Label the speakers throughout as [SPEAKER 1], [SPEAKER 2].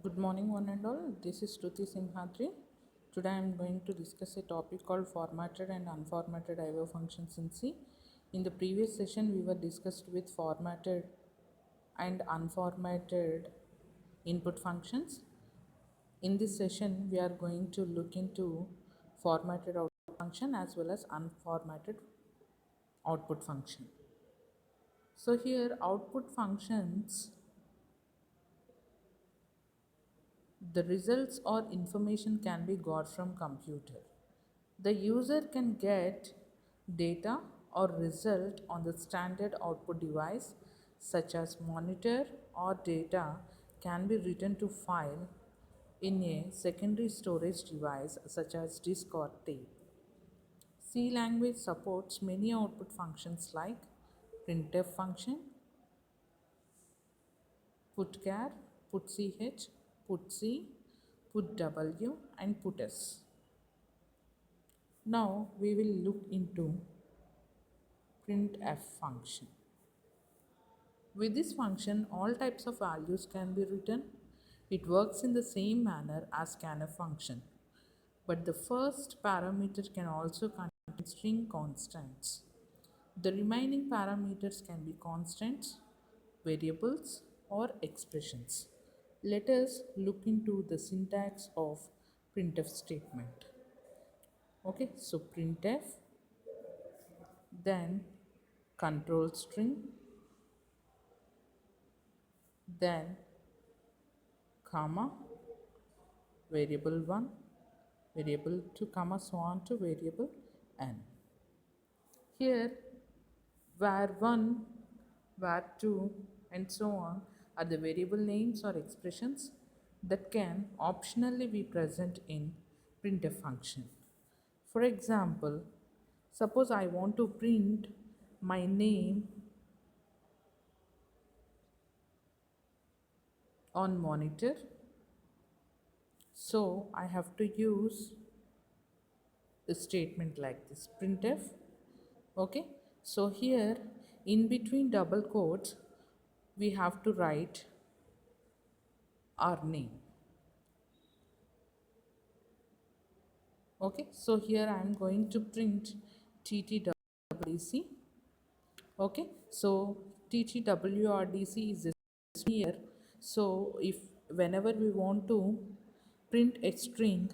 [SPEAKER 1] Good morning, one and all. This is Shruti Simhadri. Today I am going to discuss a topic called formatted and unformatted IO functions in C. In the previous session, we were discussed with formatted and unformatted input functions. In this session, we are going to look into formatted output function as well as unformatted output function. So here, output functions, the results or information can be got from computer. The user can get data or result on the standard output device such as monitor, or data can be written to file in a secondary storage device such as disk or tape. C language supports many output functions like printf function, putchar, putch, putc, putw, and puts. Now we will look into printf function. With this function, all types of values can be written. It works in the same manner as scanf function, but the first parameter can also contain string constants. The remaining parameters can be constants, variables, or expressions. Let us look into the syntax of printf statement. Okay, so printf, then control string, then comma, variable 1, variable 2, comma, so on to variable n. Here, var1, var2, and so on are the variable names or expressions that can optionally be present in printf function. For example, suppose I want to print my name on monitor, so I have to use a statement like this, printf. Okay, so here in between double quotes we have to write our name. Okay, so here I am going to print ttwrdc. Okay, so ttwrdc is this here. So if whenever we want to print a string,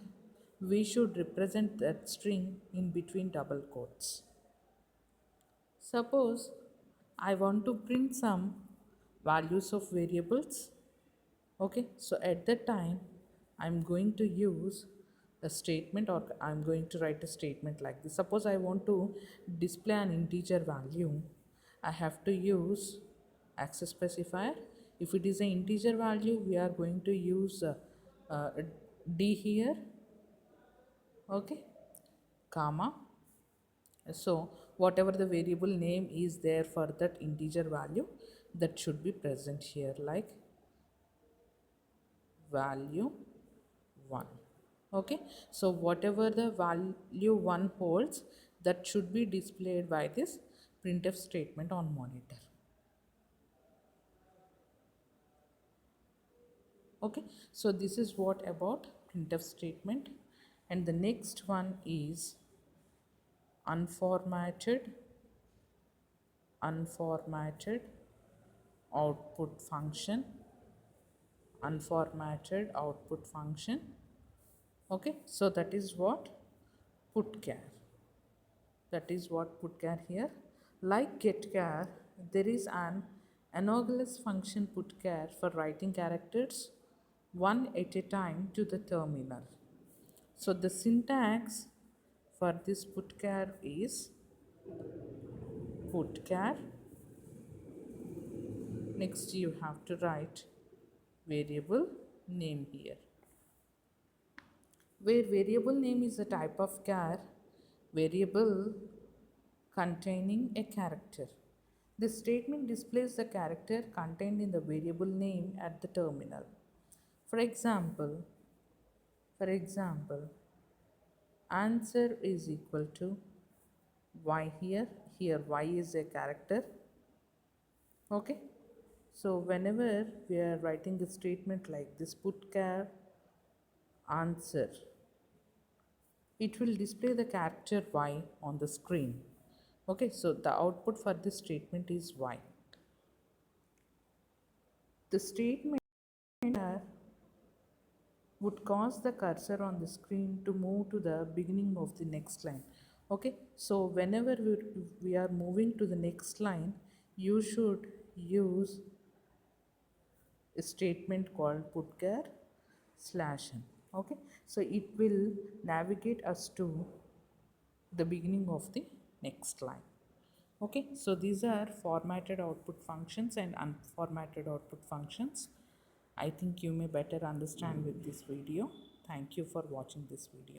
[SPEAKER 1] we should represent that string in between double quotes. Suppose I want to print some values of variables. Okay, so at that time I'm going to use a statement, or I'm going to write a statement like this. Suppose I want to display an integer value, I have to use access specifier. If it is an integer value, we are going to use uh, d here. Okay, comma, so whatever the variable name is there for that integer value, that should be present here, like value 1. Okay, so whatever the value 1 holds, that should be displayed by this printf statement on monitor. Okay, so this is what about printf statement. And the next one is unformatted output function. Unformatted output function. Okay, so that is what putchar. That is what putchar here. Like getchar, there is an analogous function putchar for writing characters one at a time to the terminal. So the syntax for this putchar is putchar. Next you have to write variable name here. Where variable name is a type of char variable containing a character. This statement displays the character contained in the variable name at the terminal. For example, answer is equal to y here. Here y is a character. Okay. So whenever we are writing a statement like this, put char answer, it will display the character y on the screen. Okay, so the output for this statement is y. The statement would cause the cursor on the screen to move to the beginning of the next line. Okay, so whenever we are moving to the next line, you should use a statement called putchar /n. Okay, so it will navigate us to the beginning of the next line. Okay, so these are formatted output functions and unformatted output functions. I think you may better understand with this video. Thank you for watching this video.